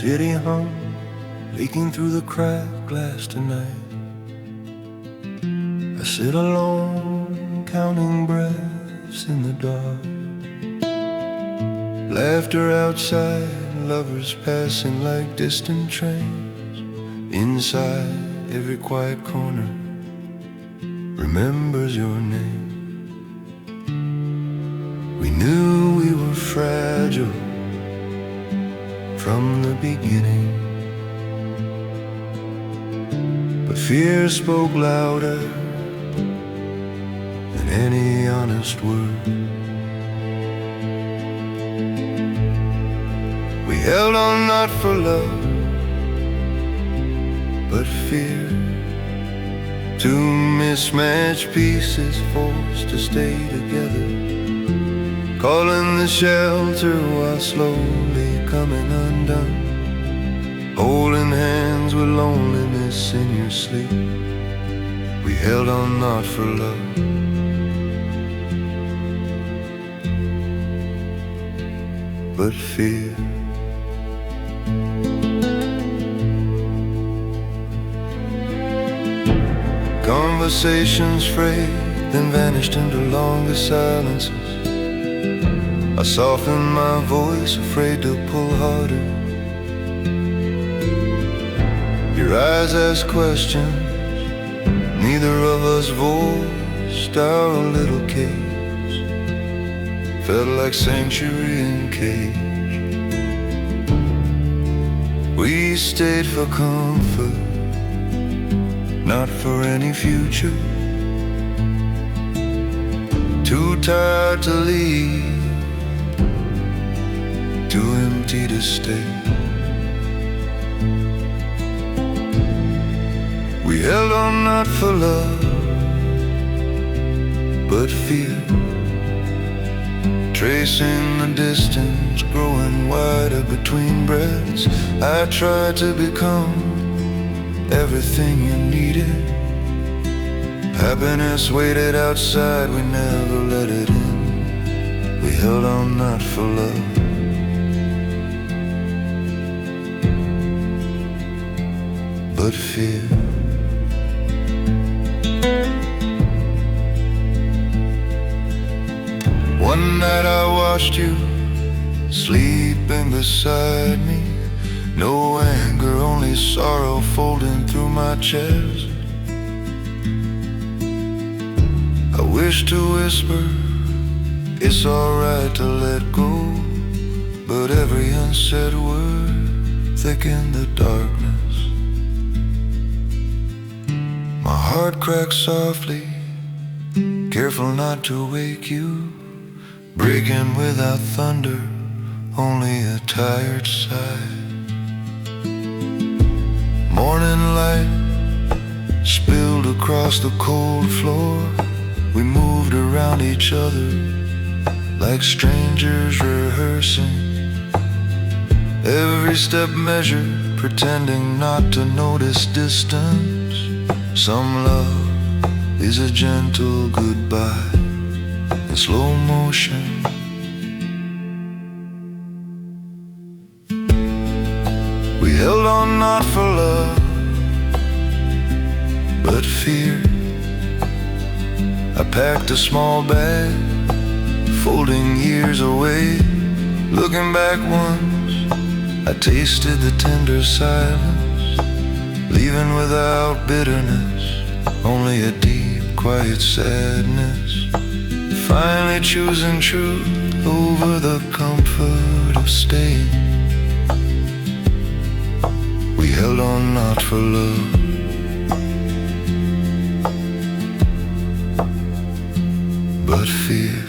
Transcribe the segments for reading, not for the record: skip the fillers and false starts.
city hum leaking through the cracked glass tonight. I sit alone, counting breaths in the dark. Laughter outside, lovers passing like distant trains. Inside, every quiet corner remembers your name. We knew we were fragile from the beginning, but fear spoke louder than any honest word. We held on not for love, but fear. Two mismatched pieces forced to stay together, calling the shelter while slowly coming undone. Holding hands with loneliness in your sleep. We held on not for love, but fear. Conversations frayed, then vanished into longer silences. I softened my voice, afraid to pull harder. Your eyes asked questions, neither of us voiced. Our little cage felt like sanctuary in cage. We stayed for comfort, not for any future. Too tired to leave, too empty to stay. We held on not for love, but fear. Tracing the distance, growing wider between breaths. I tried to become everything you needed. Happiness waited outside, we never let it in. We held on not for love, but fear. One night I watched you sleeping beside me. No anger, only sorrow folding through my chest. I wish to whisper, it's alright to let go, but every unsaid word thickened the darkness. My heart cracked softly, careful not to wake you. Breaking without thunder, only a tired sigh. Morning light spilled across the cold floor. We moved around each other like strangers rehearsing. Every step measured, pretending not to notice distance. Some love is a gentle goodbye in slow motion. We held on not for love, but fear. I packed a small bag, folding years away. Looking back once, I tasted the tender silence, leaving without bitterness, only a deep, quiet sadness. Finally choosing truth over the comfort of staying. We held on not for love, but fear.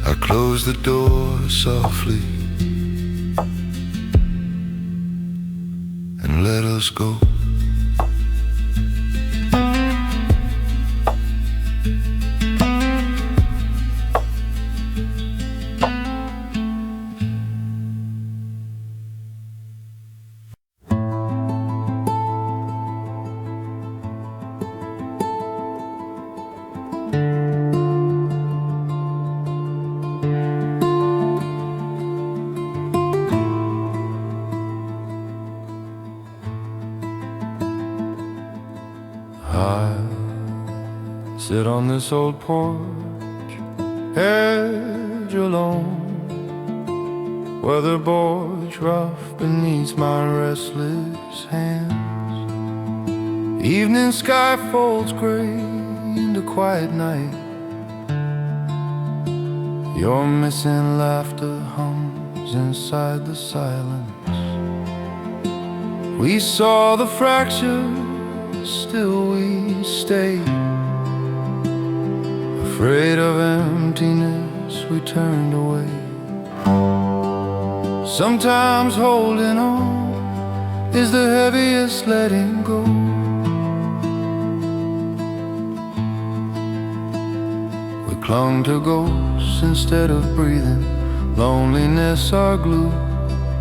I closed the door softly and let us go. Sit on this old porch, edge alone. Weatherboard's rough beneath my restless hands. Evening sky folds gray into quiet night. Your missing laughter hums inside the silence. We saw the fractures, still we stayed. Afraid of emptiness, we turned away. Sometimes holding on is the heaviest letting go. We clung to ghosts instead of breathing. Loneliness our glue,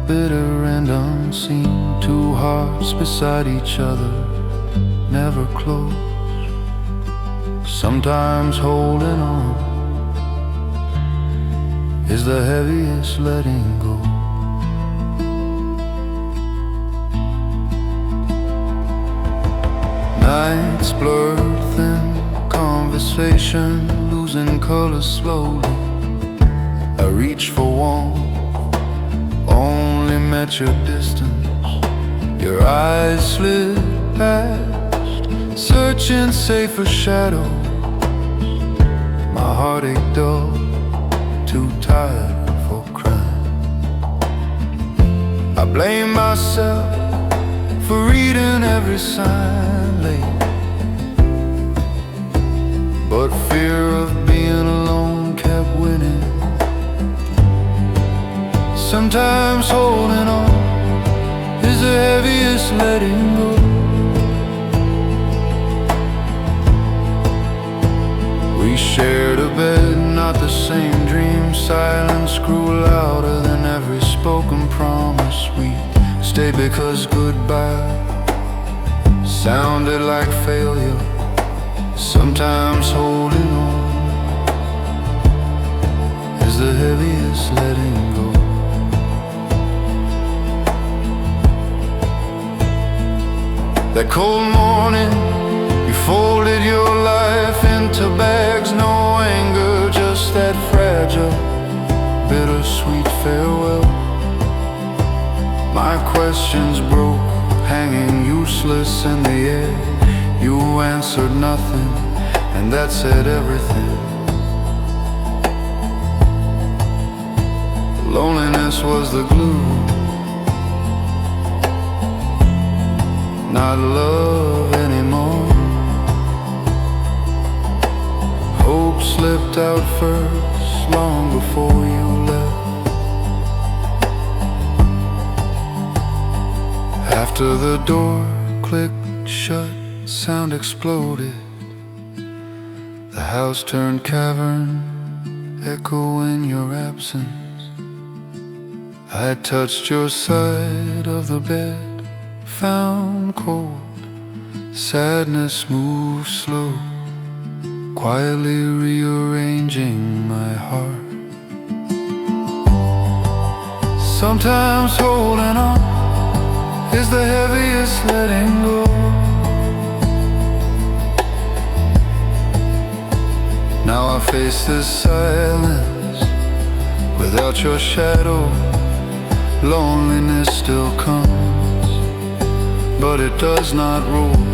bitter and unseen. Two hearts beside each other, never close. Sometimes holding on is the heaviest letting go. Nights blurred thin, conversation losing color slowly. I reached for warmth, only met your distance. Your eyes slid past, searching safer shadows. My heart ached dull, too tired for crying. I blame myself for reading every sign late, but fear of being alone kept winning. Sometimes holding on is the heaviest letting go. We shared a bed, not the same dream. Silence grew louder than every spoken promise. We stayed because goodbye sounded like failure. Sometimes holding on is the heaviest letting go. That cold morning, you folded your life into bags. No anger, just that fragile, bittersweet farewell. My questions broke, hanging useless in the air. You answered nothing, and that said everything. Loneliness was the glue, not love anymore. Hope slipped out first, long before you left. After the door clicked shut, sound exploded. The house turned cavern, echoing your absence. I touched your side of the bed, found cold. Sadness moved slow, quietly rearranging my heart. Sometimes holding on is the heaviest letting go. Now I face this silence without your shadow. Loneliness still comes, but it does not rule.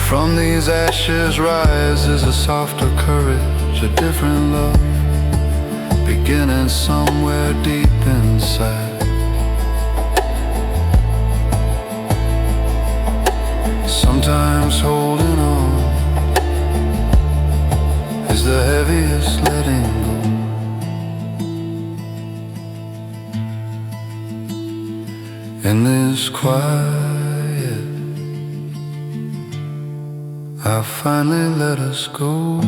From these ashes rises a softer courage, a different love, beginning somewhere deep inside. Sometimes holding on is the heaviest letting go. In this quiet, I finally let us go.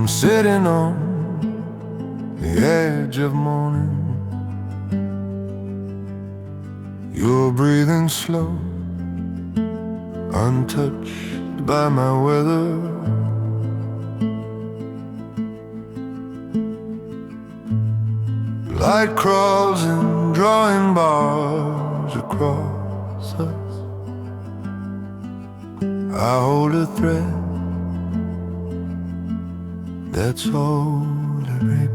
Sitting on the edge of morning. You're breathing slow, untouched by my weather. Light crawls in drawing bars across us. I hold a thread that's all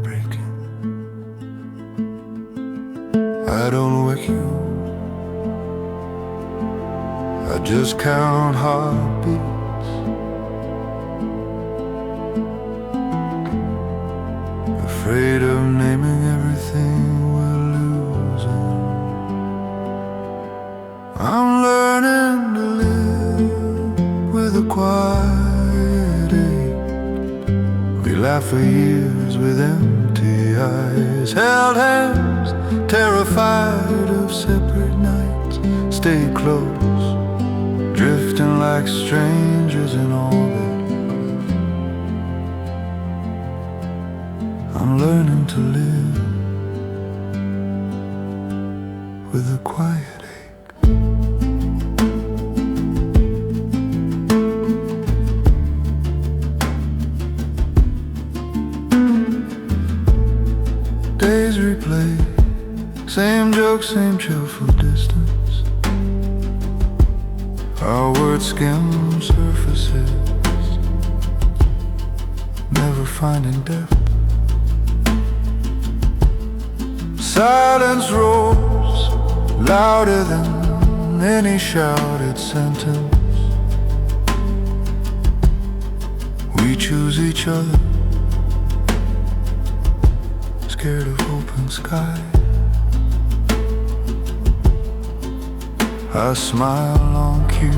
breaking. I don't wake you, I just count heartbeats, afraid of naming everything we're losing. I'm learning to live with a quiet ache. We laugh for years with empty eyes, held hands, terrified of separate nights. Stay close, drifting like strangers in orbit. I'm learning to live with a quiet ache. Days replay, same joke, same cheerful distance. Our words skim surfaces, never finding depth. Silence rolls louder than any shouted sentence. We choose each other, scared of open sky. I smile on cue,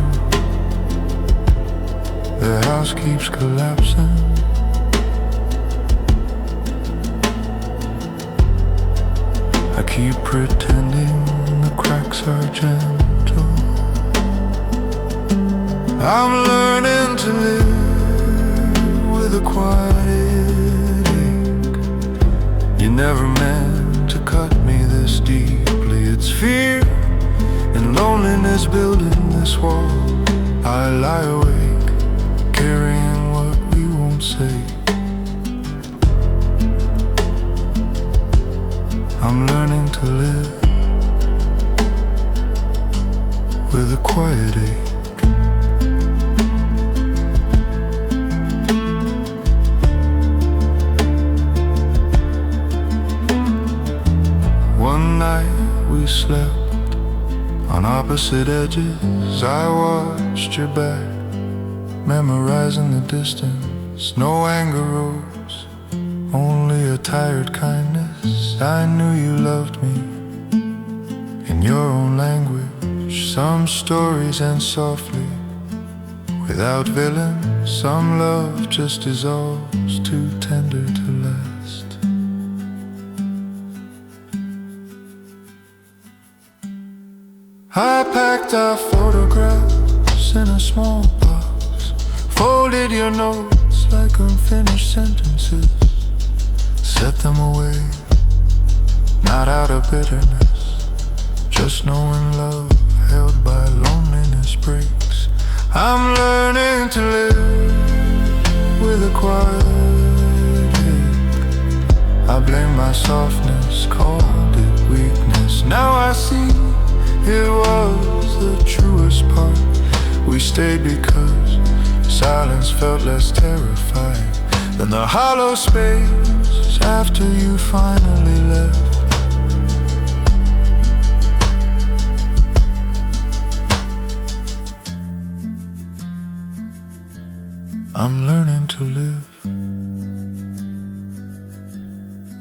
the house keeps collapsing. I keep pretending the cracks are gentle. I'm learning to live with a quiet ache. You never meant to cut me this deeply. It's fear and loneliness building this wall. I lie awake, carrying what we won't say. I'm learning to live with a quiet ache. One night we slept on opposite edges. I watched your back, memorizing the distance. No anger rose, only a tired kindness. I knew you loved me in your own language. Some stories end softly, without villains. Some love just dissolves, too tender to last. I packed our photographs in a small box, folded your notes like unfinished sentences, set them away, not out of bitterness, just knowing love held by loneliness breaks. I'm learning to live with a quiet ache. I blame my softness, called it weakness. Now I see it was the truest part. We stayed because silence felt less terrifying than the hollow space after you finally left. I'm learning to live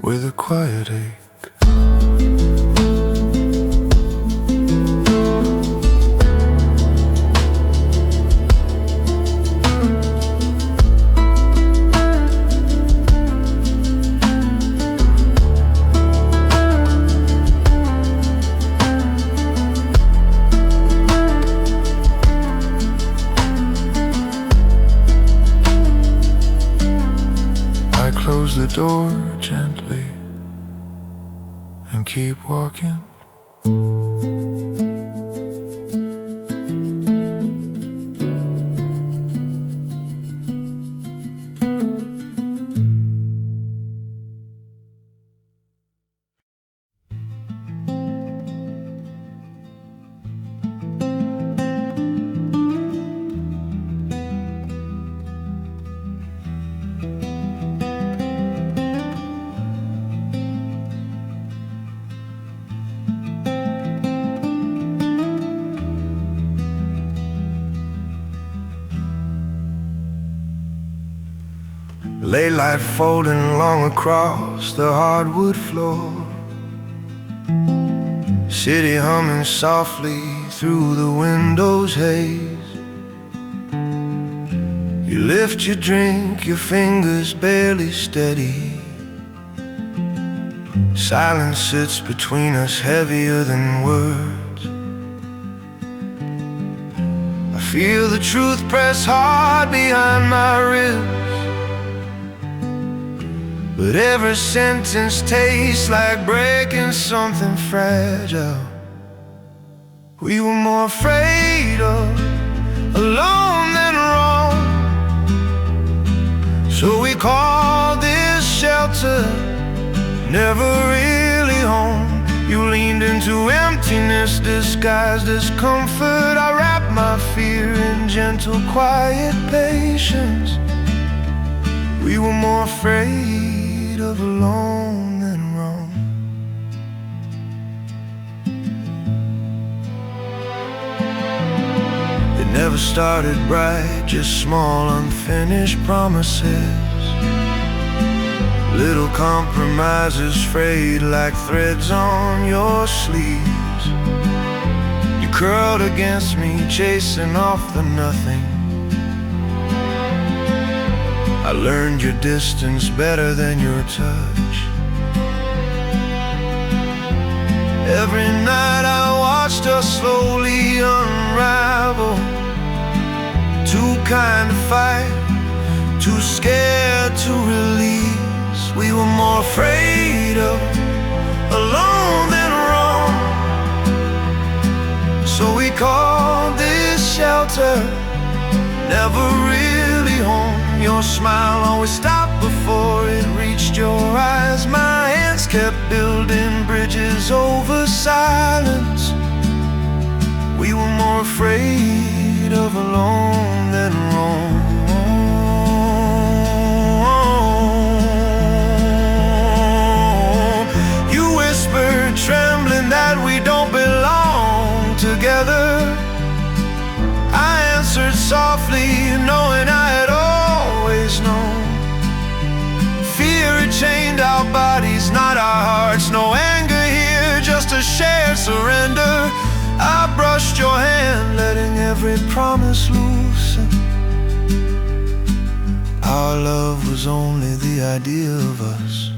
with a quiet ache. Close the door gently, and keep walking. Late light folding long across the hardwood floor, city humming softly through the window's haze. You lift your drink, your fingers barely steady. Silence sits between us, heavier than words. I feel the truth press hard behind my ribs, but every sentence tastes like breaking something fragile. We were more afraid of alone than wrong, so we called this shelter never really home. You leaned into emptiness disguised as comfort. I wrapped my fear in gentle, quiet patience. We were more afraid of alone than wrong. It never started bright, just small unfinished promises. Little compromises frayed like threads on your sleeves. You curled against me, chasing off the nothing. I learned your distance better than your touch. Every night I watched us slowly unravel. Too kind to fight, too scared to release. We were more afraid of alone than wrong, so we called this shelter never really home. Your smile always stopped before it reached your eyes. My hands kept building bridges over silence. We were more afraid of alone than wrong. You whispered, trembling, that we don't belong together. I answered softly, knowing I had always known. Fear had chained our bodies, not our hearts. No anger here, just a shared surrender. I brushed your hand, letting every promise loosen. Our love was only the idea of us.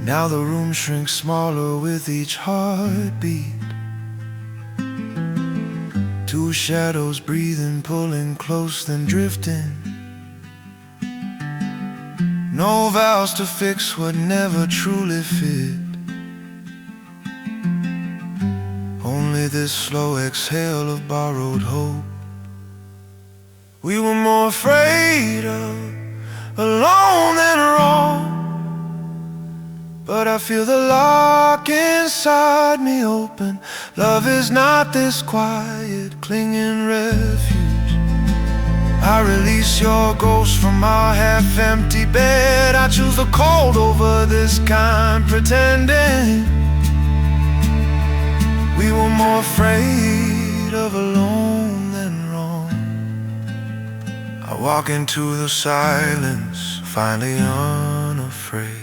Now the room shrinks smaller with each heartbeat. Two shadows breathing, pulling close, then drifting. No vows to fix what never truly fit. Only this slow exhale of borrowed hope. We were more afraid of alone than wrong, but I feel the lock inside me open. Love is not this quiet, clinging refuge. I release your ghost from our half-empty bed. I choose the cold over this kind pretending. We were more afraid of alone than wrong. I walk into the silence, finally unafraid.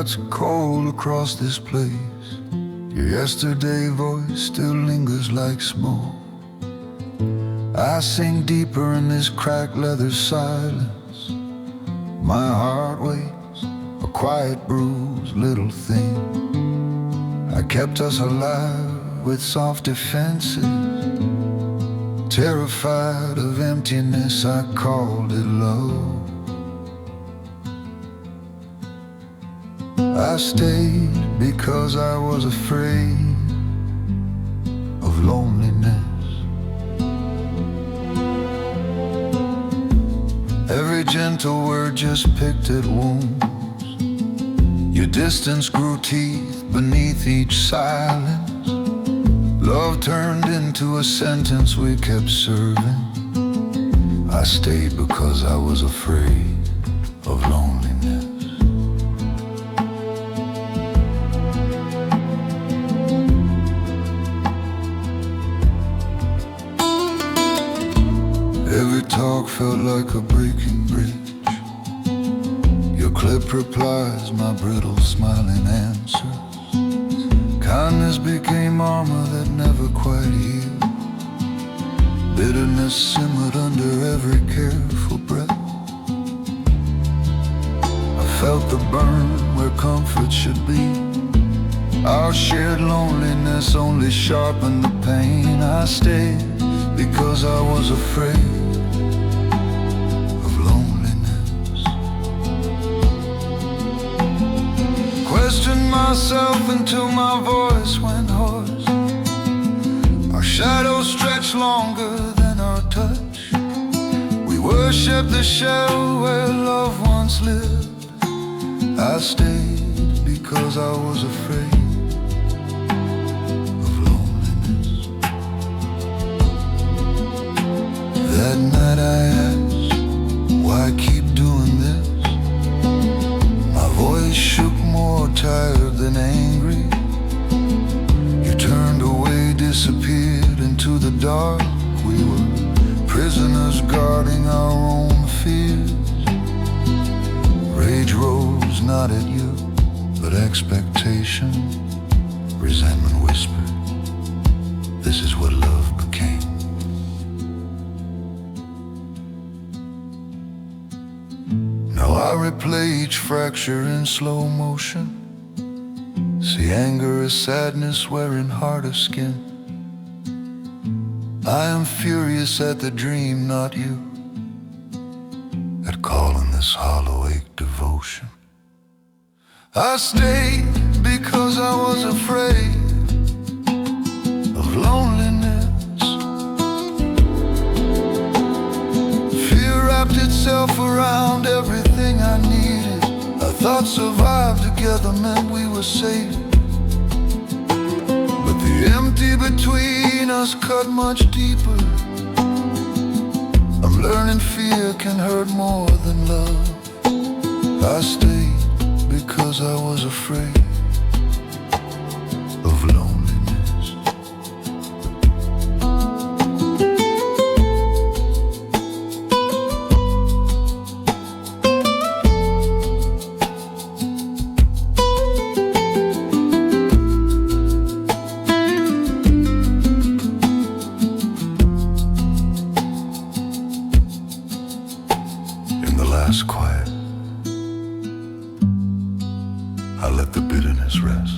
cuts cold across this place. Your yesterday voice still lingers like smoke. I sink deeper in this cracked leather silence. My heart waits, a quiet bruised little thing. I kept us alive with soft defenses. Terrified of emptiness, I called it love. I stayed because I was afraid of loneliness. Every gentle word just picked at wounds. Your distance grew teeth beneath each silence. Love turned into a sentence we kept serving. I stayed because I was afraid of loneliness. Every talk felt like a breaking bridge. Your clipped replies, my brittle smiling answers. Kindness became armor that never quite healed. Bitterness simmered under every careful breath. I felt the burn where comfort should be. Our shared loneliness only sharpened the pain. I stayed because I was afraid of loneliness. Questioned myself until my voice went hoarse. Our shadows stretched longer than our touch. We worshipped the shell where love once lived. I stayed because I was afraid. That night I asked, why keep doing this? My voice shook, more tired than angry. You turned away, disappeared into the dark. We were prisoners guarding our own fears. Rage rose not at you, but expectation. Resentment whispered, this is what love became. I replay each fracture in slow motion. See anger as sadness wearing harder skin. I am furious at the dream, not you, at calling this hollow ache devotion. I stayed because I was afraid of loneliness. Fear wrapped itself around everything I needed. I thought survive together meant we were safe, but the empty between us cut much deeper. I'm learning fear can hurt more than love. I stayed because I was afraid of loneliness. Quiet, I let the bitterness rest.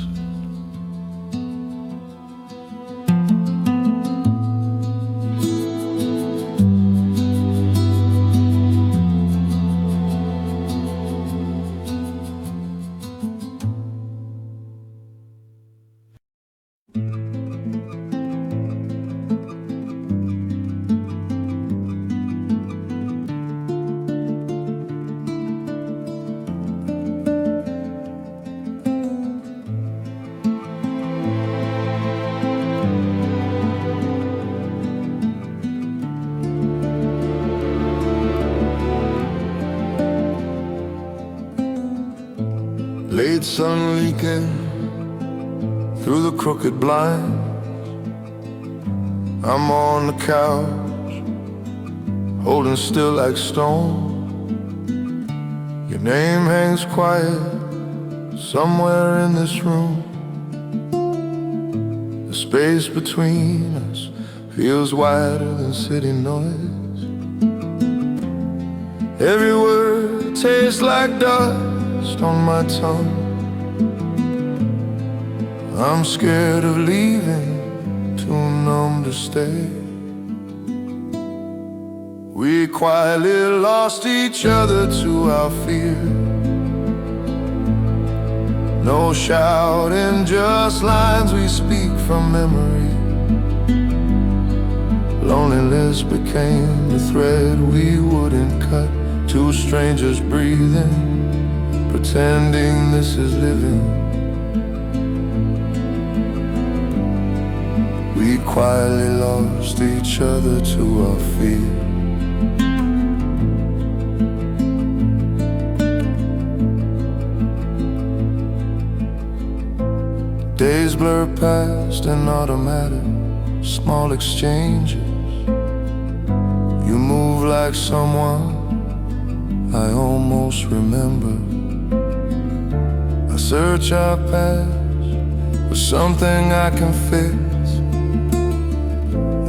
Late sun leaking through the crooked blinds. I'm on the couch, holding still like stone. Your name hangs quiet, Somewhere in this room, the space between us feels wider than city noise. Every word tastes like dust on my tongue. I'm scared of leaving, too numb to stay. We quietly lost each other to our fear. No shouting, just lines we speak from memory. Loneliness became the thread we wouldn't cut. Two strangers breathing, pretending this is living. We quietly lost each other to our fear. Days blur past in automatic, small exchanges. You move like someone I almost remember. I search our past for something I can fix.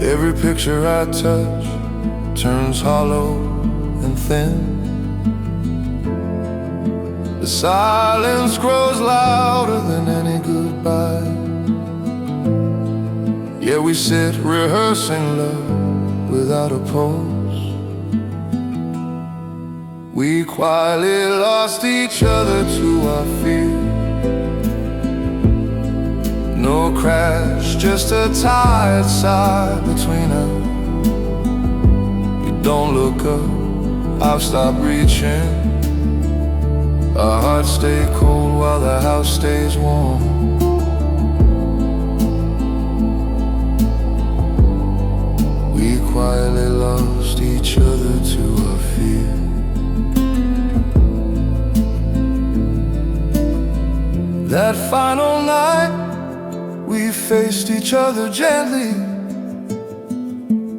Every picture I touch turns hollow and thin. The silence grows louder than any goodbye. Yeah, we sit rehearsing love without a pulse. We quietly lost each other to our fear. No crash, just a tired sigh between us. You don't look up, I've stopped reaching. Our hearts stay cold while the house stays warm. We quietly lost each other to our fear. That final night, we faced each other gently.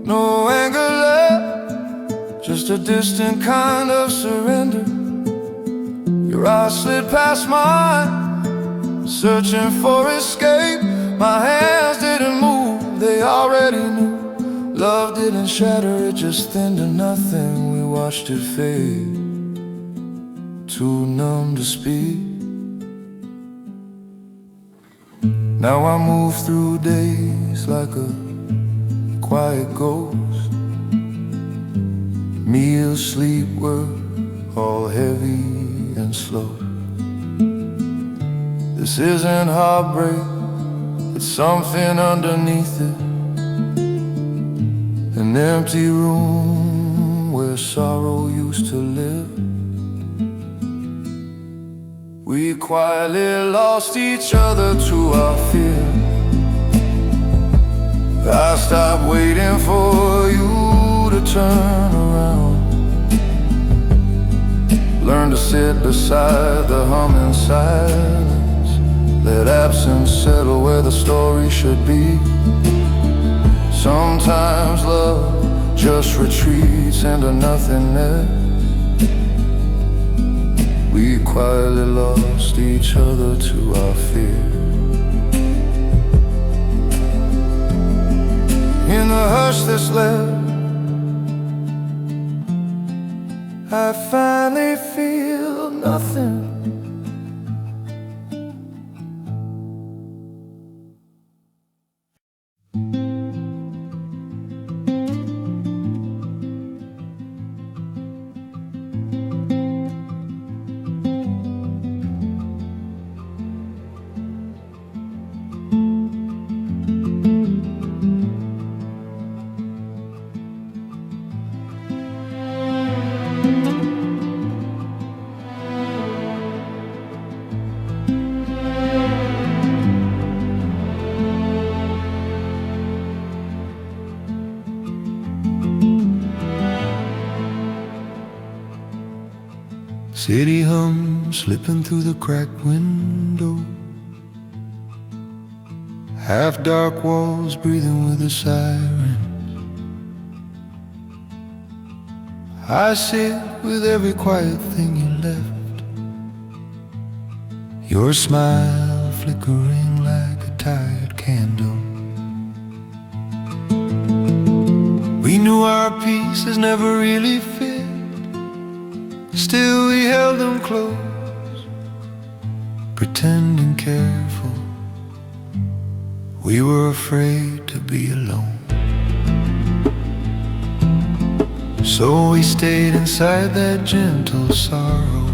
No anger left, just a distant kind of surrender. Your eyes slid past mine, searching for escape. My hands didn't move, they already knew. Love didn't shatter, it just thinned to nothing. We watched it fade, too numb to speak. Now I move through days like a quiet ghost. Meals, sleep, work, all heavy and slow. This isn't heartbreak, it's something underneath it. An empty room where sorrow used to live. We quietly lost each other to our fear. I stopped waiting for you to turn around. Learn to sit beside the humming silence. Let absence settle where the story should be. Sometimes love just retreats into nothingness. We quietly lost each other to our fear. In the hush that's left, I finally feel nothing. City hum slipping through the cracked window. Half dark walls breathing with a siren. I sit with every quiet thing you left. your smile flickering like a tired candle. We knew our pieces never really fit, still we held them close, pretending careful. We were afraid to be alone, so we stayed inside that gentle sorrow,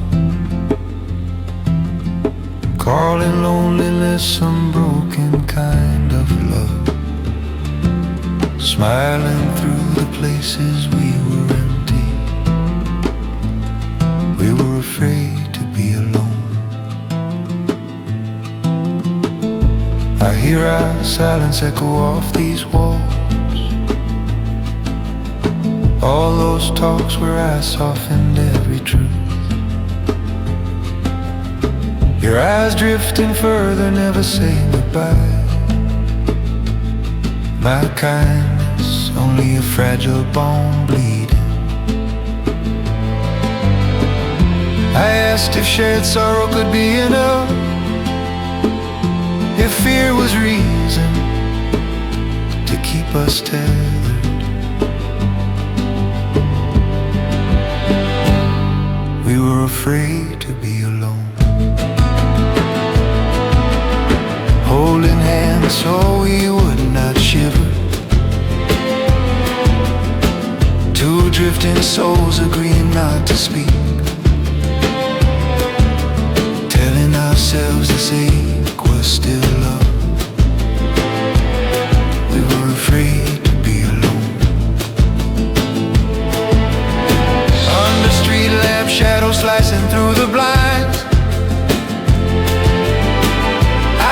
calling loneliness some broken kind of love, smiling through the places we were empty. We were afraid to be alone. I hear our silence echo off these walls, all those talks where I softened every truth. Your eyes drifting further, never saying goodbye. My kindness, only a fragile bone bleeding. I asked if shared sorrow could be enough, if fear was reason to keep us tethered. We were afraid to be alone, holding hands so we would not shiver. Two drifting souls agreeing not to speak, telling ourselves this ache was still love. We were afraid to be alone. Under street lamp shadows slicing through the blinds,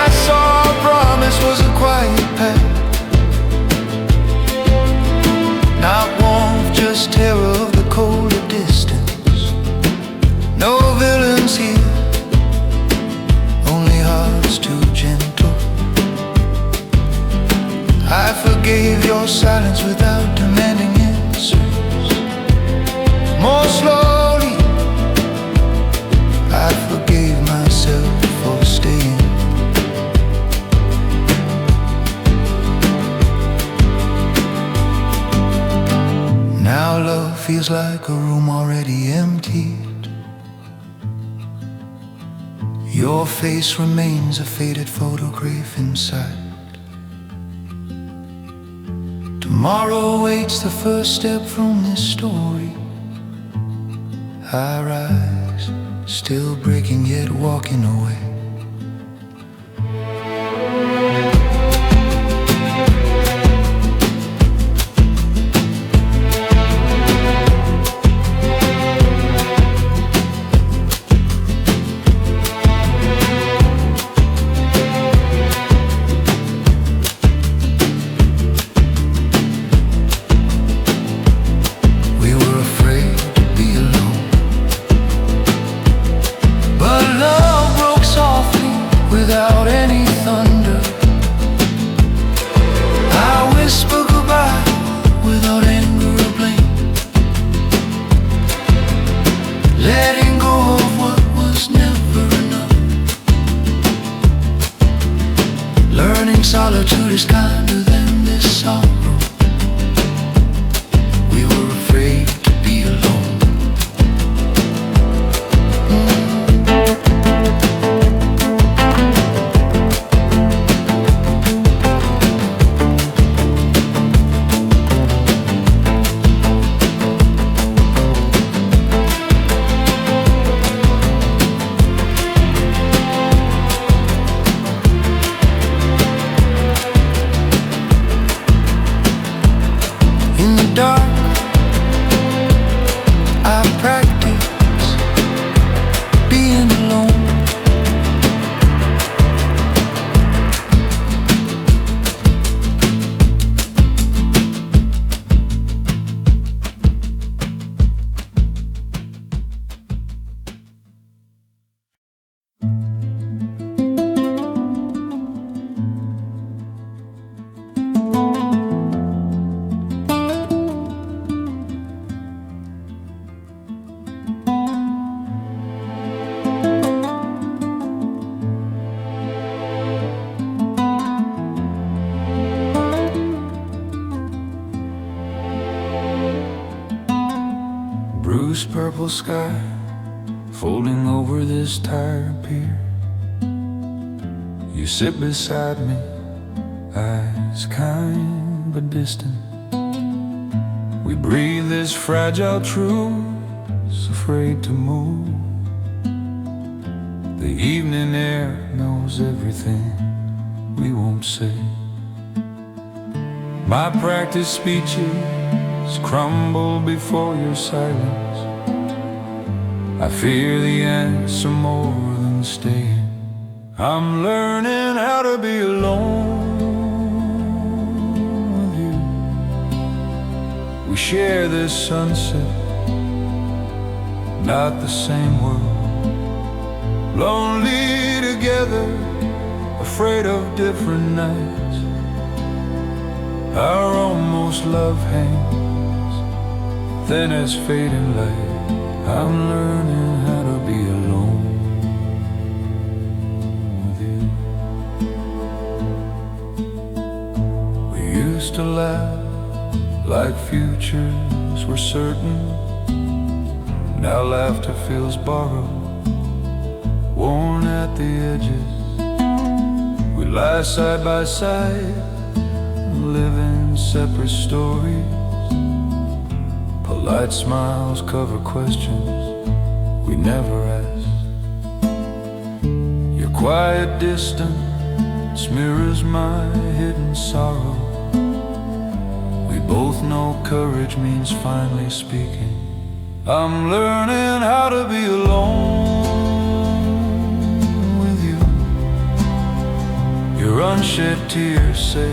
I saw our promise was a quiet path, not warmth, just terror of the colder distance. No villains here, only hearts too gentle. I forgave your silence without demanding answers. More slowly, I forgave myself for staying. Now love feels like a room already emptied. Your face remains a faded photograph inside. Tomorrow waits the first step from this story. I rise, still breaking yet walking away. Without any thunder, I whisper goodbye without anger or blame, letting go of what was never enough. Learning solitude is kinder than this sorrow. We were afraid to be alone. Bruised purple sky folding over this tired pier. You sit beside me, eyes kind but distant. We breathe this fragile truth, afraid to move. The evening air knows everything we won't say. My practice speeches crumble before your silence. I fear the answer more than staying. I'm learning how to be alone with you. We share this sunset, not the same world. Lonely together, afraid of different nights. Our almost love hangs thin as fading light. I'm learning how to be alone with you. We used to laugh like futures were certain. Now laughter feels borrowed, worn at the edges. We lie side by side, living separate stories. Polite smiles cover questions we never asked. Your quiet distance mirrors my hidden sorrow. We both know courage means finally speaking. I'm learning how to be alone with you. Your unshed tears say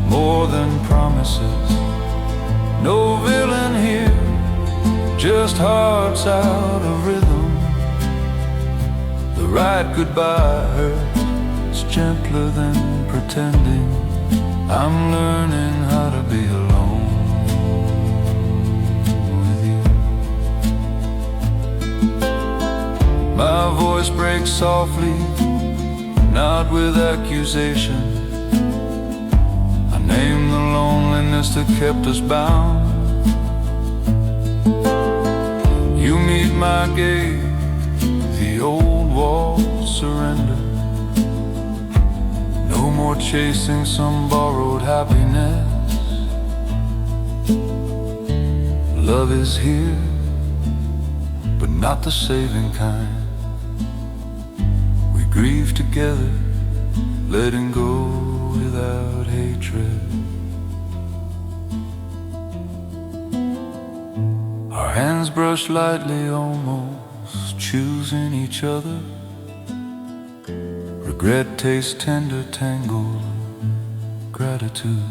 more than promises. No villain here, just hearts out of rhythm. The right goodbye hurts gentler than pretending. I'm learning how to be alone with you. My voice breaks softly, not with accusation. Name the loneliness that kept us bound. You meet my gaze, the old walls surrender. No more chasing some borrowed happiness. Love is here, but not the saving kind. We grieve together, letting go without hatred. Our hands brush lightly, almost choosing each other. Regret tastes tender, tangled gratitude.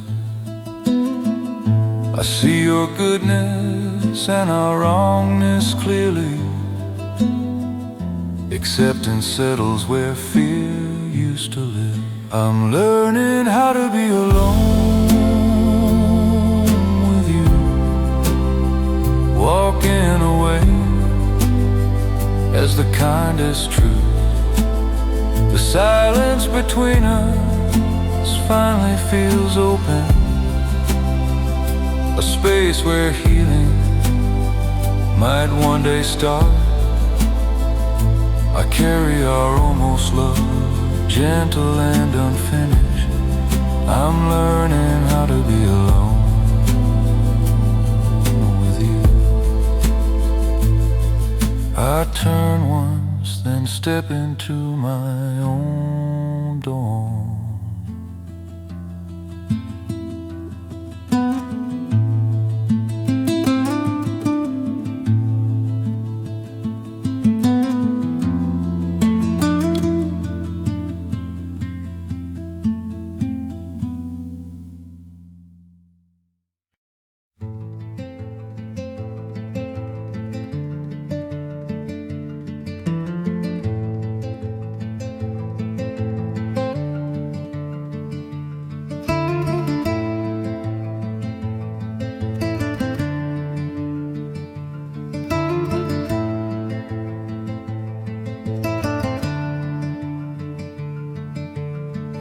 I see your goodness and our wrongness clearly. Acceptance settles where fear used to live. I'm learning how to be alone with you, walking away as the kindest truth. The silence between us finally feels open, a space where healing might one day start. I carry our almost love, gentle and unfinished. I'm learning how to be alone with you. I turn once, then step into my own dawn.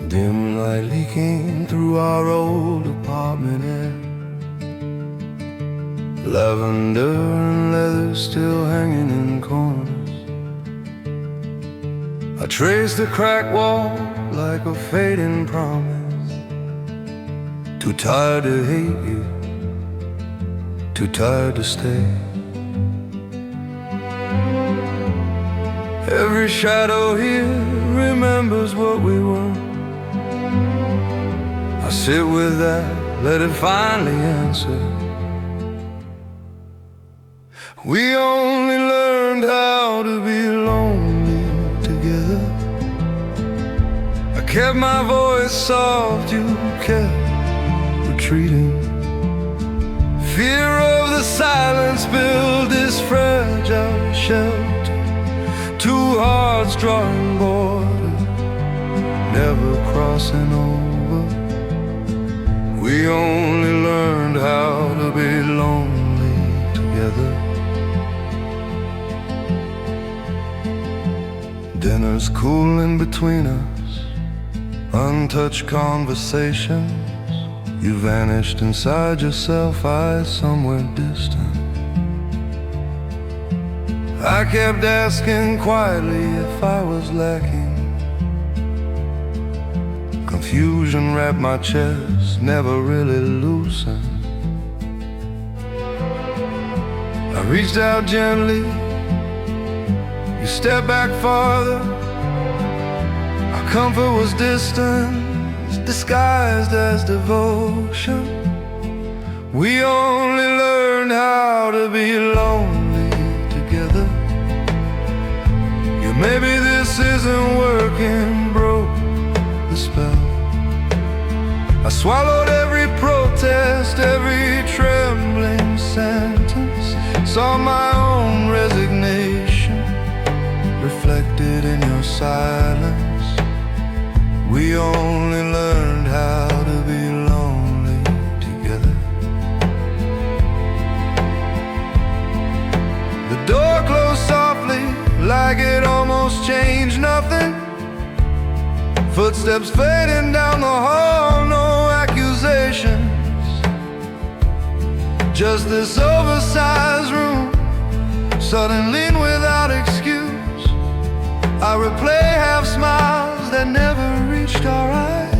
Dim light leaking through our old apartment air. Lavender and leather still hanging in corners. I trace the cracked wall like a fading promise. Too tired to hate you, too tired to stay. Every shadow here remembers what we were. I sit with that, let it finally answer. We only learned how to be lonely together. I kept my voice soft, you kept retreating. Fear of the silence built this fragile shelter. Two hearts drawing border, never crossing over. We only learned how to be lonely together. Dinner's cooling between us, untouched conversations. You vanished inside yourself, I somewhere distant. I kept asking quietly if I was lacking. Confusion wrapped my chest, never really loosened. I reached out gently, you stepped back farther. Our comfort was distant, disguised as devotion. We only learned how to be lonely together. Yeah, maybe this isn't working, broke the spell. I swallowed every protest, every trembling sentence. Saw my own resignation reflected in your silence. We only learned how to be lonely together. The door closed softly, like it almost changed nothing. Footsteps fading down the hall, no accusations. Just this oversized room, suddenly without excuse. I replay half smiles that never reached our eyes.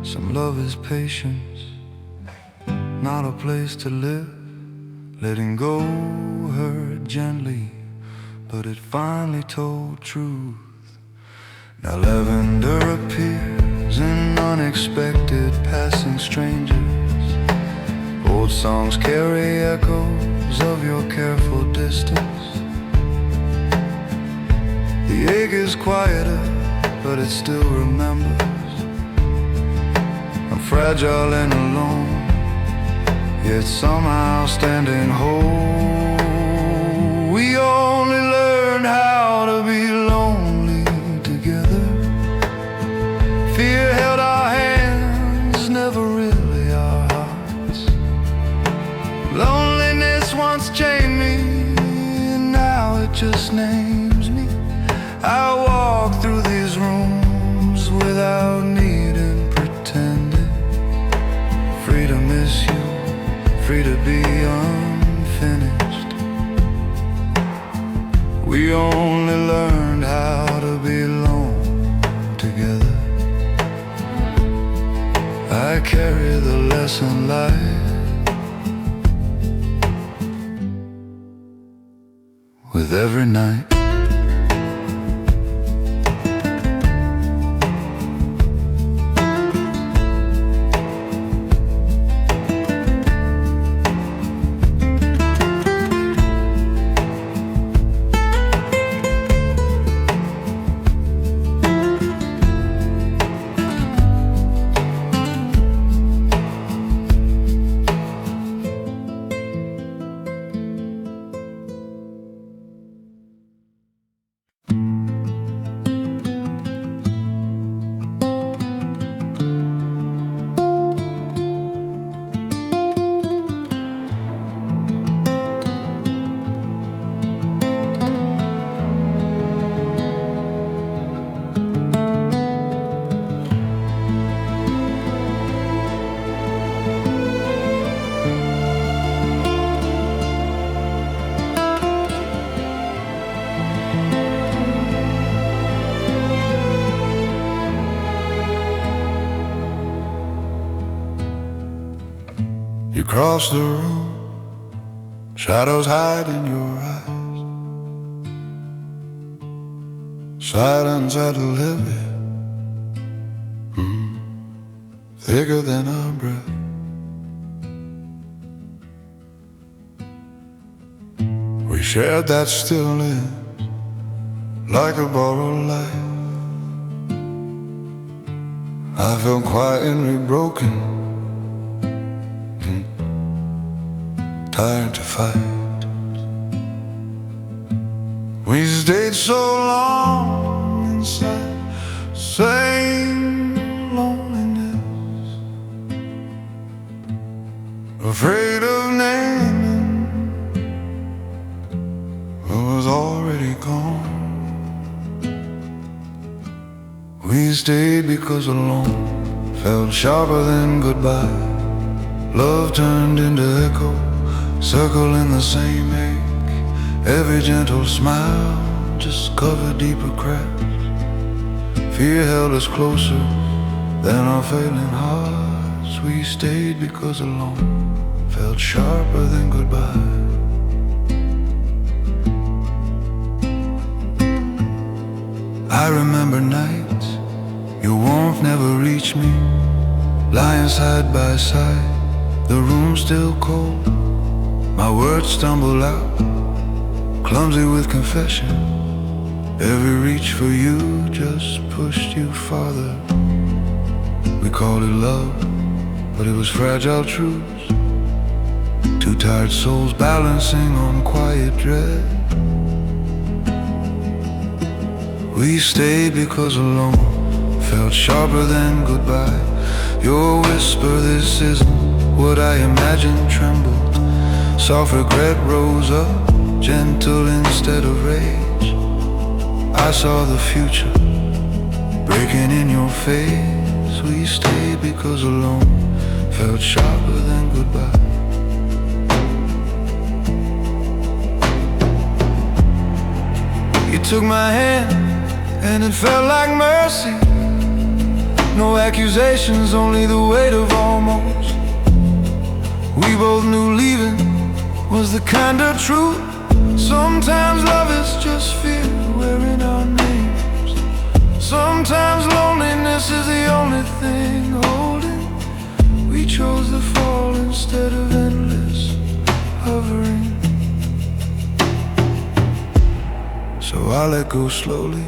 Some love is patience, not a place to live. Letting go hurt gently, but it finally told truth. Now lavender appears in unexpected passing strangers. Old songs carry echoes of your careful distance. The ache is quieter, but it still remembers. I'm fragile and alone, yet somehow standing whole. We only learned how to be lonely together. Fear held our hands, never really our hearts. Loneliness once chained me, and now it just names me. I walk through these rooms without needing pretending. Free to miss you, free to be unfinished. We only learned how to be alone together. I carry the lesson light with every night. You cross the room, shadows hide in your eyes. Silence a little heavy, thicker than our breath. We shared that stillness like a borrowed light. I felt quietly broken, tired to fight. We stayed so long inside, same loneliness, afraid of naming what was already gone. We stayed because alone felt sharper than goodbye. Love turned into echo, circle in the same ache. Every gentle smile just covered deeper cracks. Fear held us closer than our failing hearts. We stayed because alone felt sharper than goodbye. I remember nights your warmth never reached me, lying side by side, the room still cold. My words stumble out, clumsy with confession. Every reach for you just pushed you farther. We called it love, but it was fragile truths. Two tired souls balancing on quiet dread. We stayed because alone felt sharper than goodbye. Your whisper, this isn't what I imagined, trembled. Soft regret rose up, gentle instead of rage. I saw the future breaking in your face. We stayed because alone felt sharper than goodbye. You took my hand and it felt like mercy. No accusations, only the weight of almost. We both knew leaving was the kind of truth. Sometimes love is just fear wearing our names. Sometimes loneliness is the only thing holding. We chose the fall instead of endless hovering. So I let go slowly,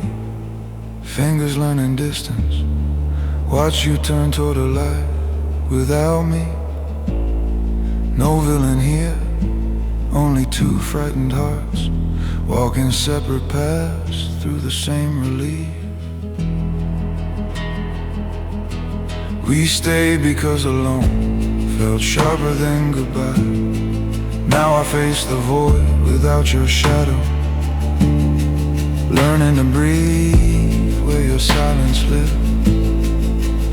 fingers learning distance. Watch you turn toward a light without me. No villain here, only two frightened hearts, walking separate paths through the same relief. We stayed because alone felt sharper than goodbye. Now I face the void without your shadow, learning to breathe where your silence lived.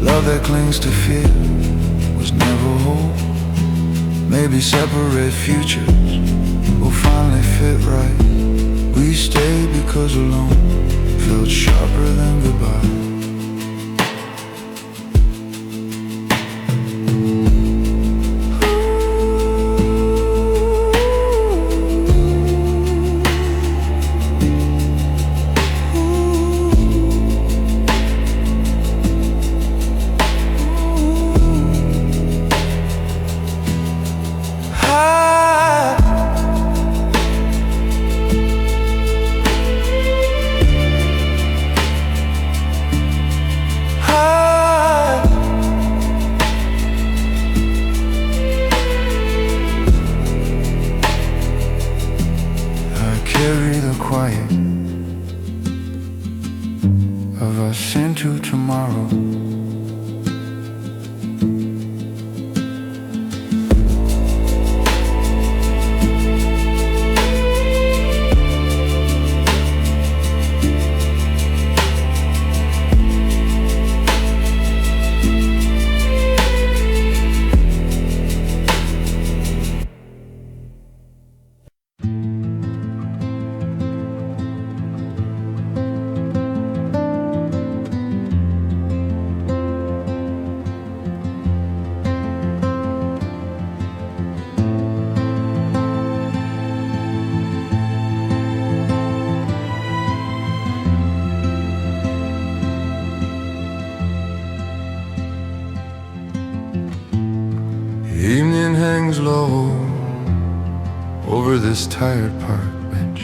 Love that clings to fear was never whole. Maybe separate futures will finally fit right. We stayed because alone felt sharper than goodbye. Evening hangs low over this tired park bench.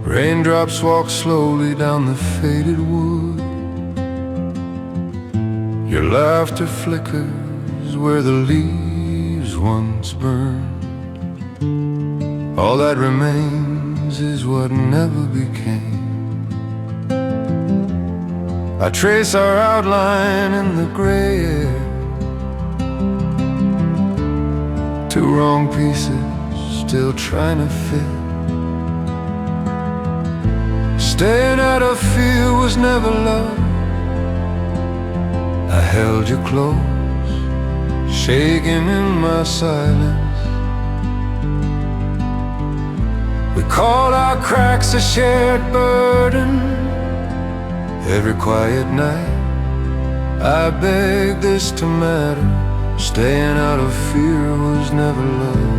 Raindrops walk slowly down the faded wood. Your laughter flickers where the leaves once burned. All that remains is what never became. I trace our outline in the gray air. Two wrong pieces still trying to fit. Staying out of fear was never love. I held you close, shaking in my silence. We called our cracks a shared burden. Every quiet night I begged this to matter. Staying out of fear was never love.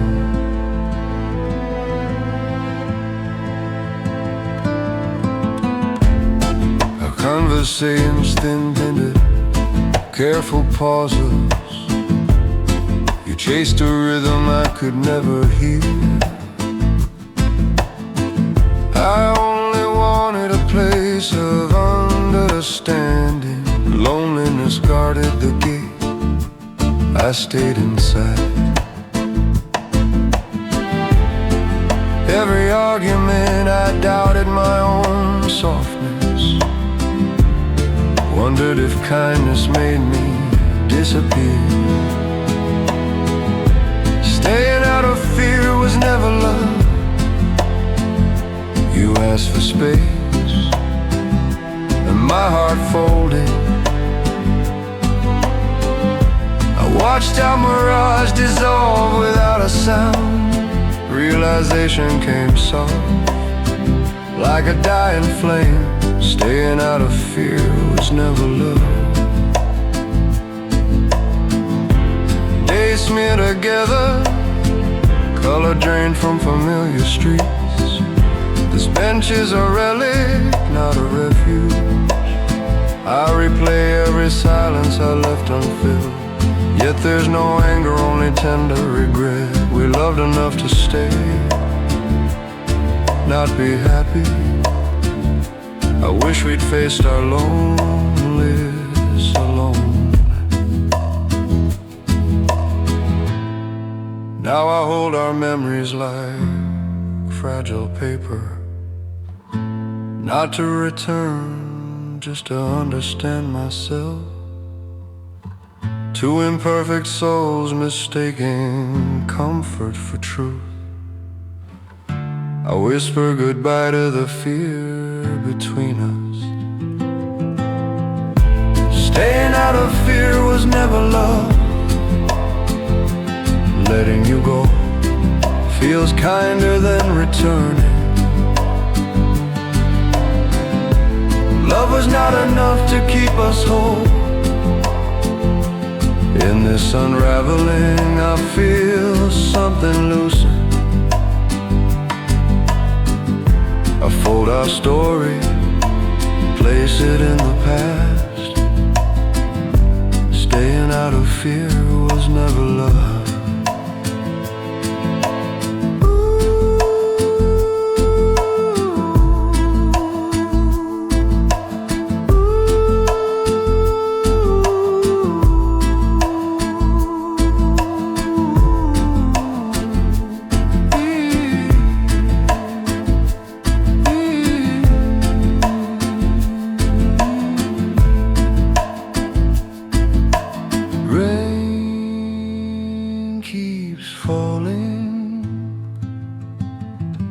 Our conversations thin-tinted, careful pauses. You chased a rhythm I could never hear. I only wanted a place of understanding. Loneliness guarded the gate. I stayed inside. Every argument I doubted my own softness. Wondered if kindness made me disappear. Staying out of fear was never love. You asked for space, and my heart folded. I watched our mirage dissolve without a sound. Realization came soft, like a dying flame. Staying out of fear was never love. Days smear together, color drained from familiar streets. This bench is a relic, not a refuge. I replay every silence I left unfilled. Yet there's no anger, only tender regret. We loved enough to stay, not be happy. I wish we'd faced our loneliness alone. Now I hold our memories like fragile paper. Not to return, just to understand myself. Two imperfect souls mistaking comfort for truth. I whisper goodbye to the fear between us. Staying out of fear was never love. Letting you go feels kinder than returning. Love was not enough to keep us whole. In this unraveling I feel something looser. I fold our story, place it in the past. Staying out of fear was never love.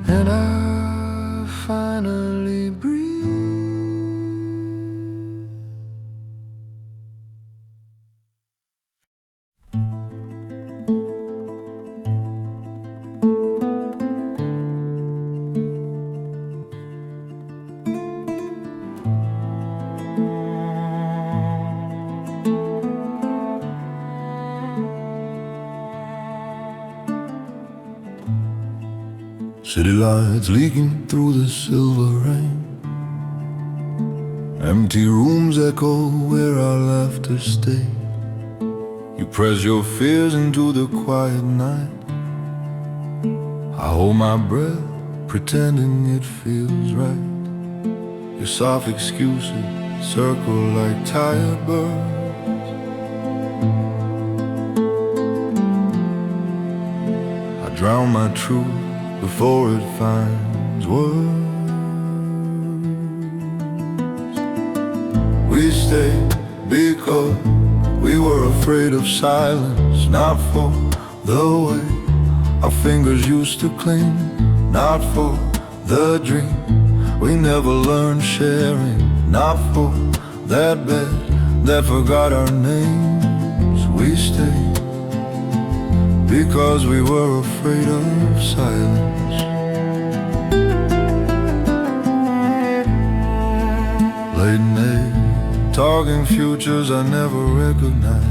And I finally breathe. City lights leaking through the silver rain. Empty rooms echo where our laughter stayed. You press your fears into the quiet night. I hold my breath, pretending it feels right. Your soft excuses circle like tired birds. I drown my truth before it finds words. We stayed because we were afraid of silence, not for the way our fingers used to cling, not for the dream we never learned sharing, not for that bed that forgot our names. We stayed because we were afraid of silence. Late night, talking futures I never recognized.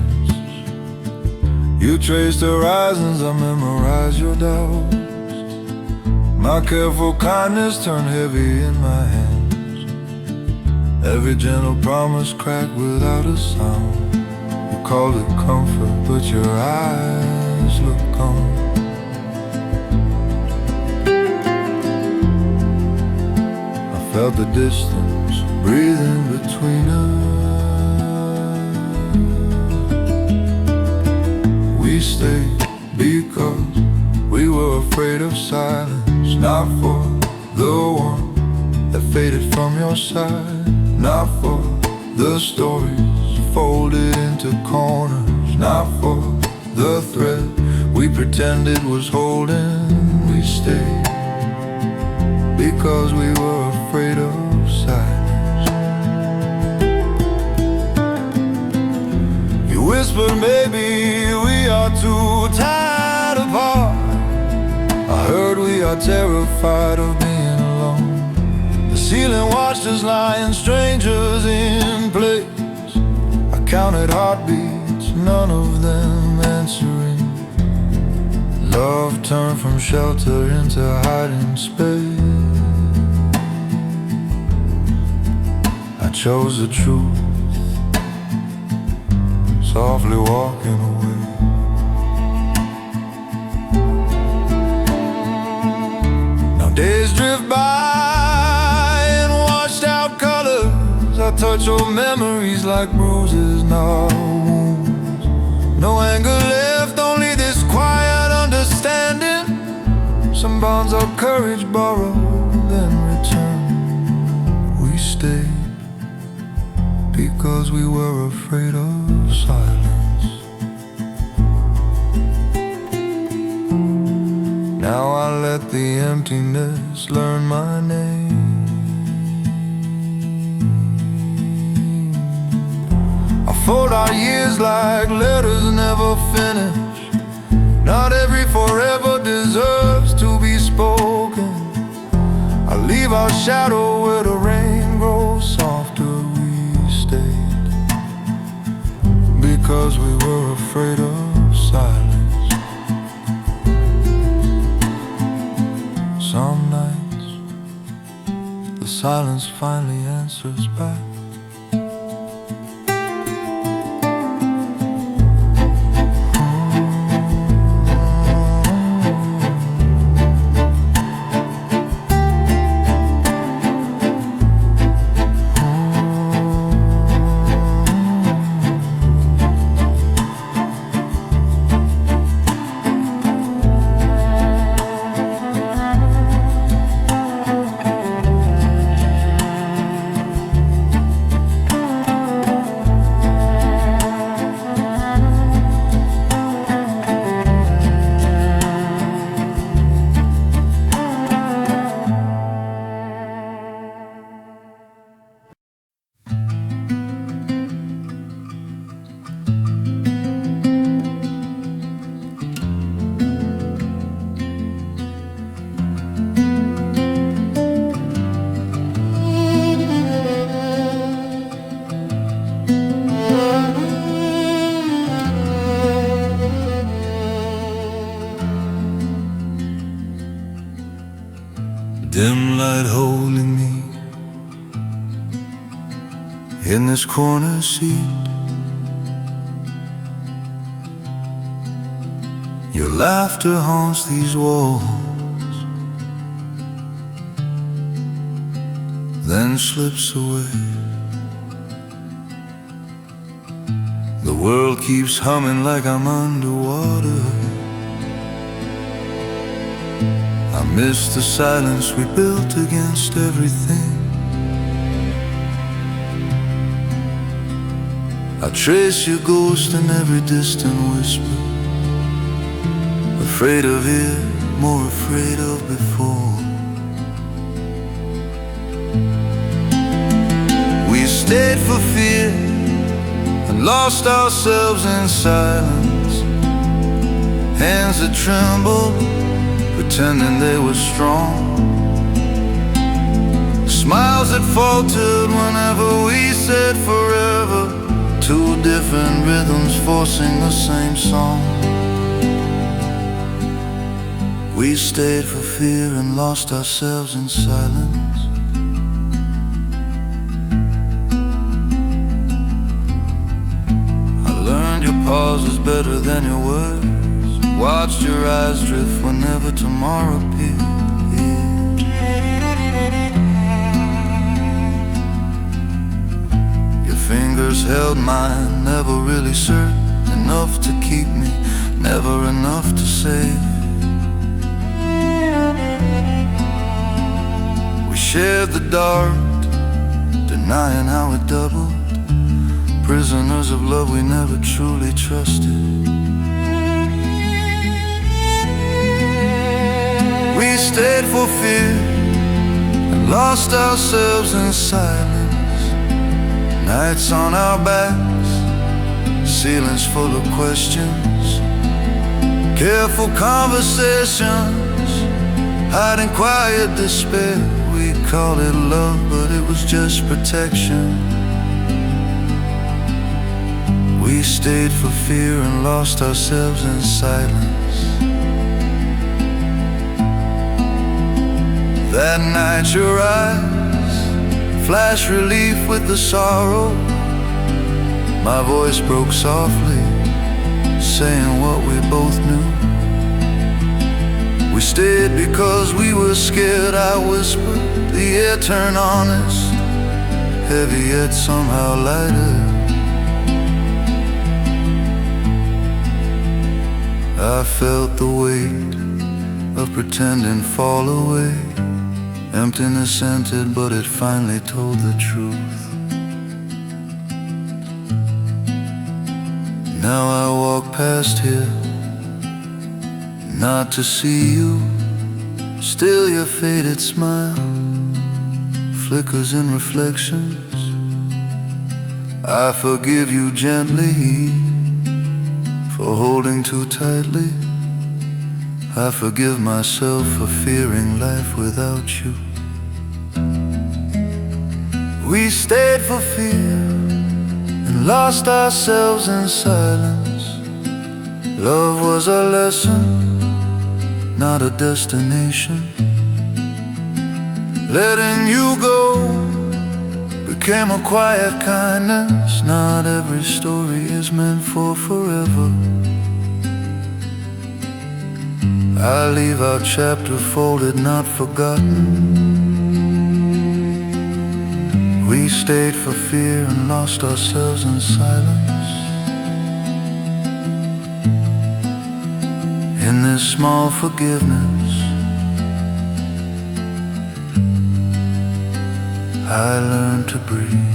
You traced horizons, I memorized your doubts. My careful kindness turned heavy in my hands. Every gentle promise cracked without a sound. You called it comfort, but your eyes look gone. I felt the distance breathing between us. We stayed because we were afraid of silence, not for the warmth that faded from your side, not for the stories folded into corners, not for the thread we pretended was holding. We stayed because we were afraid of silence. You whispered, maybe we are too tired apart. I heard we are terrified of being alone. The ceiling watched us lying strangers in place. I counted heartbeats, none of them answering. Love turned from shelter into hiding space. I chose the truth, softly walking away. Days drift by in washed out colors. I touch old memories like bruises, not wounds. No anger left, only this quiet understanding. Some bonds our courage borrowed, then returned. We stayed because we were afraid of silence. Now I let the emptiness learn my name. I fold our years like letters never finish. Not every forever deserves to be spoken. I leave our shadow where the rain grows softer. We stayed because we were afraid of silence. Some nights, the silence finally answers back. Dim light holding me in this corner seat. Your laughter haunts these walls, then slips away. The world keeps humming like I'm underwater. I miss the silence we built against everything. I trace your ghost in every distant whisper. Afraid of it, more afraid of before. We stayed for fear and lost ourselves in silence. Hands that trembled, pretending they were strong. Smiles that faltered whenever we said forever. Two different rhythms forcing the same song. We stayed for fear and lost ourselves in silence. I learned your pause is better than your words. Watched your eyes drift whenever tomorrow appeared. Fingers held mine, never really certain enough to keep me, never enough to save. We shared the dark, denying how it doubled. Prisoners of love we never truly trusted. We stayed for fear and lost ourselves in silence. Nights on our backs, ceilings full of questions. Careful conversations, hiding quiet despair. We call it love, but it was just protection. We stayed for fear and lost ourselves in silence. That night your eyes flash relief with the sorrow. My voice broke softly, saying what we both knew. We stayed because we were scared, I whispered. The air turned honest, heavy yet somehow lighter. I felt the weight of pretending fall away. Emptiness entered, but it finally told the truth. Now I walk past here, not to see you. Still your faded smile flickers in reflections. I forgive you gently for holding too tightly. I forgive myself for fearing life without you. We stayed for fear and lost ourselves in silence. Love was a lesson, not a destination. Letting you go became a quiet kindness. Not every story is meant for forever. I leave our chapter folded, not forgotten. We stayed for fear and lost ourselves in silence. In this small forgiveness, I learned to breathe.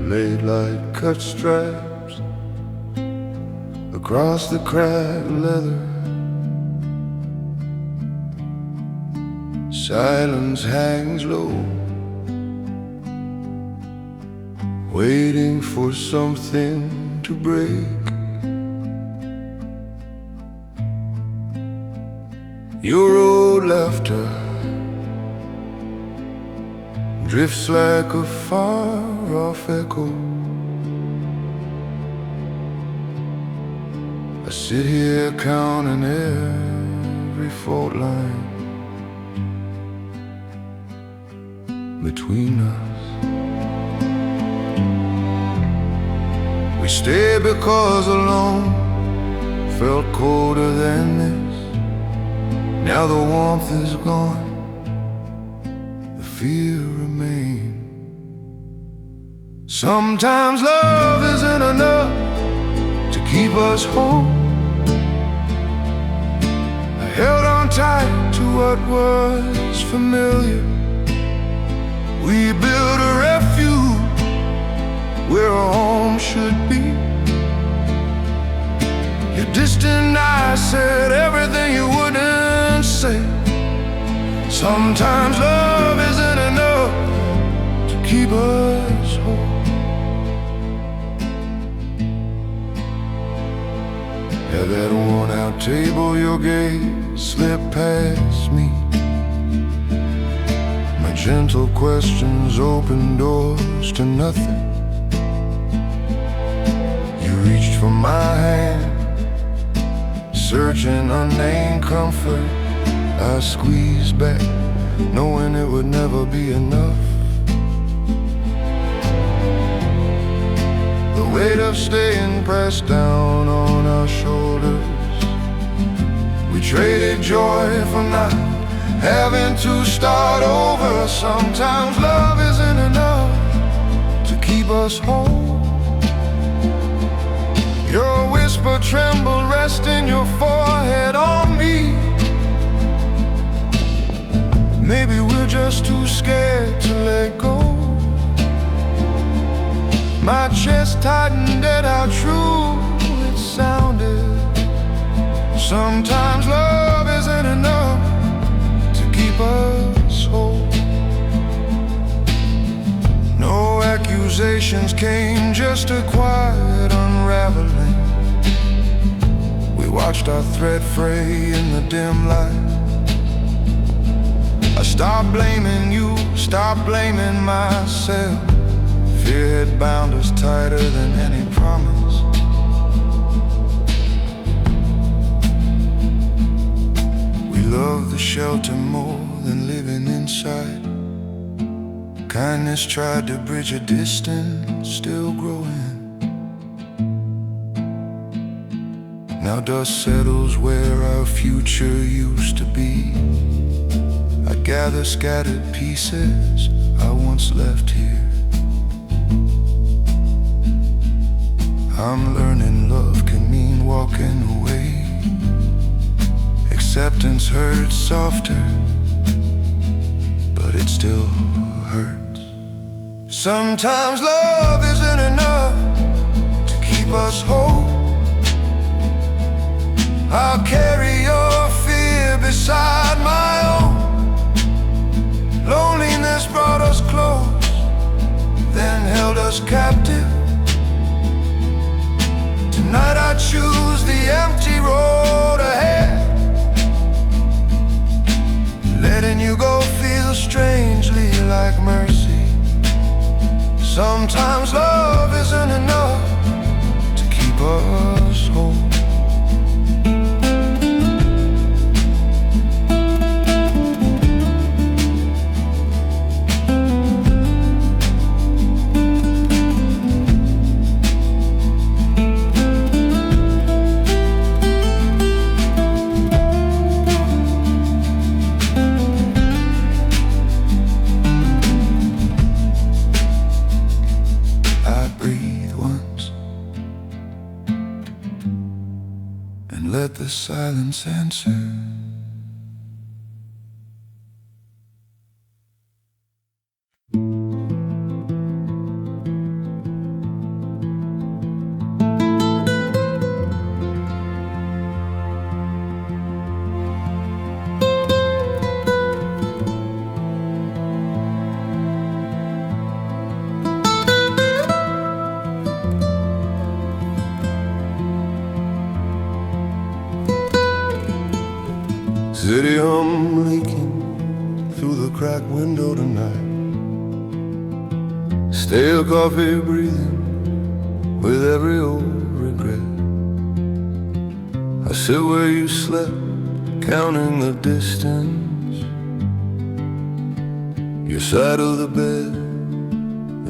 laid like cut stripes across the cracked leather. Silence hangs low, waiting for something to break. Your old laughter drifts like a far-off echo. I sit here counting every fault line between us. We stayed because alone felt colder than this. Now the warmth is gone, the fear remains. Sometimes love isn't enough to keep us home. I held on tight to what was familiar. We built a refuge where a home should be. Your distant eyes said everything you wouldn't say. Sometimes love isn't enough to keep us whole. At that worn-out table, your gaze slipped past me. My gentle questions opened doors to nothing. You reached for my hand, searching unnamed comfort. I squeezed back, knowing it would never be enough. The weight of staying pressed down on our shoulders. We traded joy for not having to start over. Sometimes love isn't enough to keep us whole. Your whisper trembled, resting your forehead on me. Maybe we're just too scared to let go. My chest tightened at how true it sounded. Sometimes love isn't enough to keep us whole. No accusations came, just a quiet unraveling. We watched our thread fray in the dim light. I stopped blaming you, stopped blaming myself. Fear had bound us tighter than any promise. We loved the shelter more than living inside. Kindness tried to bridge a distance still growing. Now dust settles where our future used to be. I gather scattered pieces I once left here. I'm learning love can mean walking away. Acceptance hurts softer, but it still hurts. Sometimes love isn't enough to keep us whole. I'll carry your fear beside my own. Loneliness brought us close, then held us captive. Tonight I choose the empty road ahead. Letting you go feels strangely like mercy. Sometimes love isn't enough to keep us whole. Let the silence answer. cracked window tonight. Stale coffee breathing with every old regret. I sit where you slept, counting the distance. Your side of the bed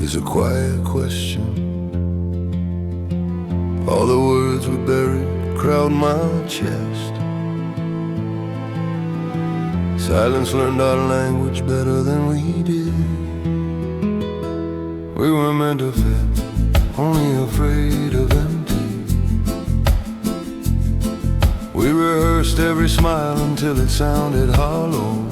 is a quiet question. All the words we buried crowd my chest. Silence learned our language better than we did. We were meant to fit, only afraid of empty. We rehearsed every smile until it sounded hollow.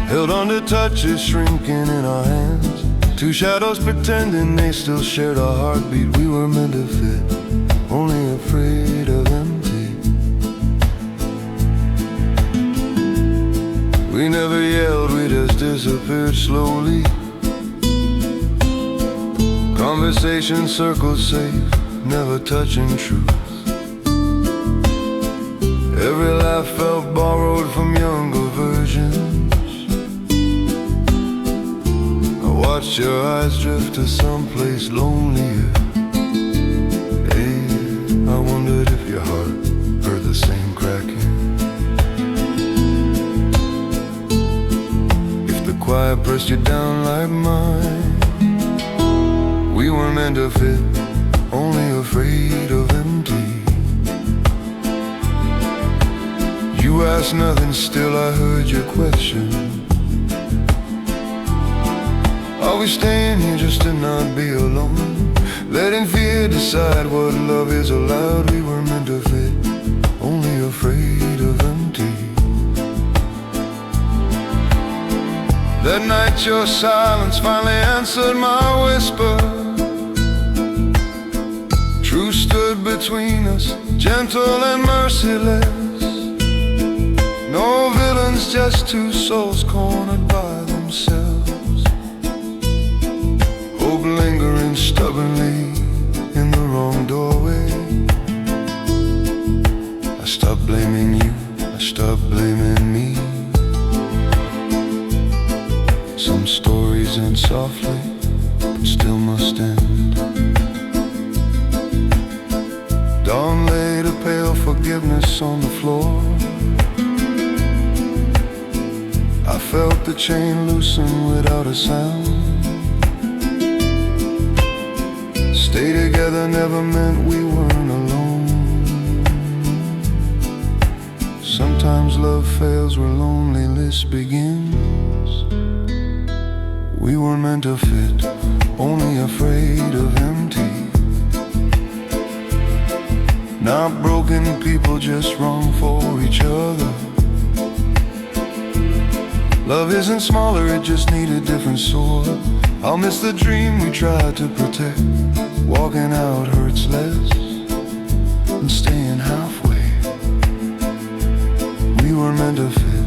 Held on to touches shrinking in our hands. Two shadows pretending they still shared our heartbeat. We were meant to fit, only afraid of empty. We never yelled, we just disappeared slowly. Conversation circled safe, never touching truth. Every laugh felt borrowed from younger versions. I watched your eyes drift to someplace lonelier. Hey, I wondered if your heart heard the same cracking. If the quiet pressed you down like mine. We were meant to fit, only afraid of empty. You asked nothing, still I heard your question. Are we staying here just to not be alone? Letting fear decide what love is allowed. We were meant to fit, only afraid of empty. That night your silence finally answered my whisper. Truth stood between us, gentle and merciless. No villains, just two souls cornered by themselves. Hope lingering stubbornly in the wrong doorway. I stopped blaming you, I stopped blaming me. Some stories end softly, but still must end. Dawn laid a pale forgiveness on the floor. I felt the chain loosen without a sound. Stay together never meant we weren't alone. Sometimes love fails where loneliness begins. We were meant to fit, only afraid of empty. Not broken people, just wrong for each other. Love isn't smaller, it just needed different soil. I'll miss the dream we tried to protect. Walking out hurts less than staying halfway. We were meant to fit.